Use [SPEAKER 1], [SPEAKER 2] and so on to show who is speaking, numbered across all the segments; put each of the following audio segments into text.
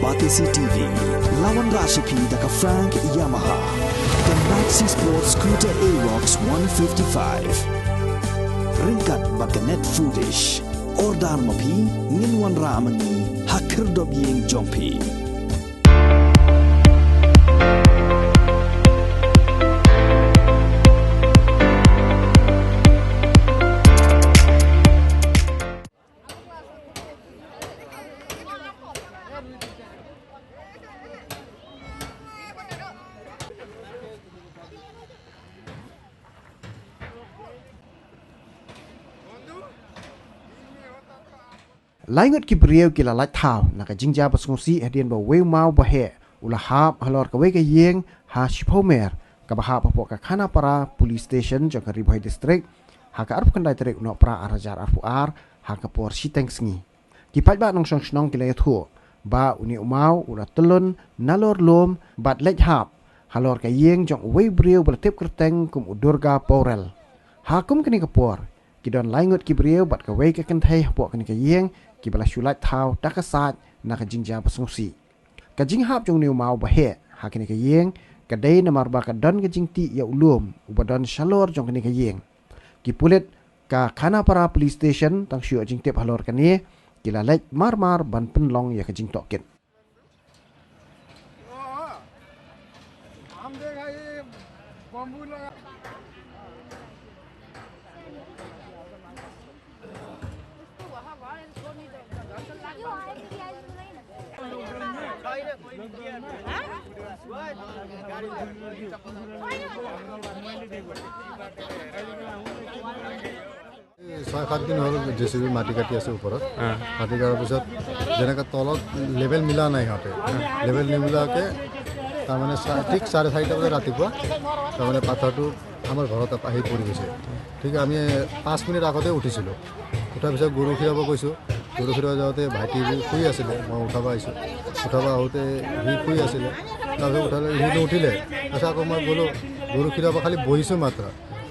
[SPEAKER 1] Batisi TV, Lawan Rashipi Daka Frank Yamaha, the Maxi Sports Scooter Aerox 155. Ringkat Bakanet Foodish, Ordar Mapi, Ninwan Ramani, Hakir Dobying Jompi.
[SPEAKER 2] Laingot ki beriau ki lalai tau nak jingja pasungsi hadian ba weu mau ba he ulah hap halor ka we ka yeng ha shipomer ka ba hap pok ka khana para police station jang ka Ribhai district ha ka arp kan dai trek no pra arajar arfuar ha ka por siteng sngi ki pai ba nong song snong ki le thu ba uni mau ulah telun nalor lom bat lej hap halor ka yeng jang we beriau bertip kerteng kum udurga porel ha kum kini ka por ki don laingot ki beriau bat ka we ka kan thai pok kini ka yeng ki bala shulat thau dakasat nak jingja pasungsi ka jinghap jong new mau bahe hakini ka yeng ka dei na marba ka don ka jingti ya ulum ubadon shalor jong kini ka yeng ki pulit ka khana para police station tang shu jingte halor ka ni ki la lek mar ban penlong ya ka jing tokin
[SPEAKER 3] ছয় সাত দিন হ'ল JCB মাটি কাটি আছে ওপৰত মাটি কটাৰ পিছত যেনেকৈ তলত লেভেল মিলা নাই সিহঁতে লেভেল নিমিলাকৈ তাৰমানে ঠিক 4:30 বজাত ৰাতিপুৱা তাৰমানে পাথৰটো আমাৰ ঘৰত আহি পৰি গৈছে ঠিক আমি 5 মিনিট আগতে উঠিছিলোঁ উঠাৰ পিছত গৰু খিৰাব গৈছোঁ গৰু খিৰাব যাওঁতে ভাইটি শুই আছিলে মই উঠাব আহিছোঁ উঠাব আহোঁতে সি শুই আছিলে তাৰপিছত উঠালে সি নুঠিলে তাৰপিছত আকৌ মই গ'লোঁ গৰু খিৰাব খালি বহিছোঁ মাত্ৰ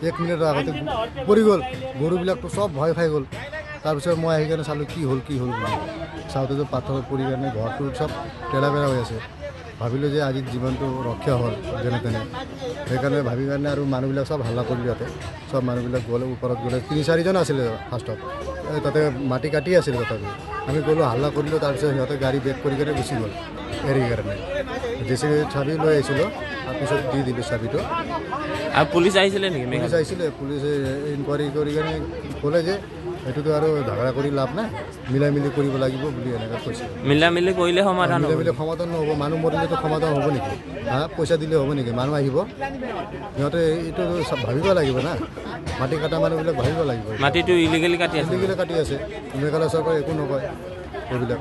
[SPEAKER 3] 1 মিনিট আগতে পৰি গ'ল গৰুবিলাকতো চব ভয় খাই গ'ল তাৰপিছত মই আহি কেনে চালোঁ কি হ'ল চাওঁতেতো পাথৰত পৰি কাৰণে ঘৰটো চব টেৰা বেৰা হৈ আছে ভাবিলোঁ যে আজি জীৱনটো ৰক্ষা হ'ল যেনে তেনে সেইকাৰণে ভাবি কাৰণে আৰু মানুহবিলাক চব হাল্লা কৰিলোঁ ইয়াতে চব মানুহবিলাক গ'লে ওপৰত গ'লে 3-4জন আছিলে ফাৰ্ষ্টত তাতে মাটি কাটি আছিলে তথাপি আমি গ'লোঁ হাল্লা কৰিলোঁ তাৰপিছত সিহঁতে গাড়ী বেক কৰি কেনে গুচি গ'ল এৰি কাৰণে জেচিবি চাবি লৈ আহিছিলোঁ তাৰপিছত দি দিলোঁ চাবিটো
[SPEAKER 4] আৰু পুলিচ আহিছিলে নেকি
[SPEAKER 3] পুলিচ আহিছিলে পুলিচে ইনকুৱাৰী কৰি কেনে ক'লে যে এইটোতো আৰু ঝগড়া কৰি লাভ নাই মিলাই মিলি কৰিব লাগিব বুলি এনেকৈ কৈছে
[SPEAKER 4] মিলা মিলি কৰিলে সমাধান
[SPEAKER 3] মিলাই মিলি সমাধান নহ'ব মানুহ মৰিলেতো সমাধান হ'ব নেকি পইচা দিলে হ'ব নেকি মানুহ আহিব সিহঁতে এইটো ভাবিব লাগিব না মাটি কটা মানুহবিলাক ভাবিব লাগিব
[SPEAKER 4] মাটিটো ইলিগেলি কাটি আছে
[SPEAKER 3] ইলিগেলি কাটি আছে মেঘালয় চৰকাৰে একো নকয় এইবিলাক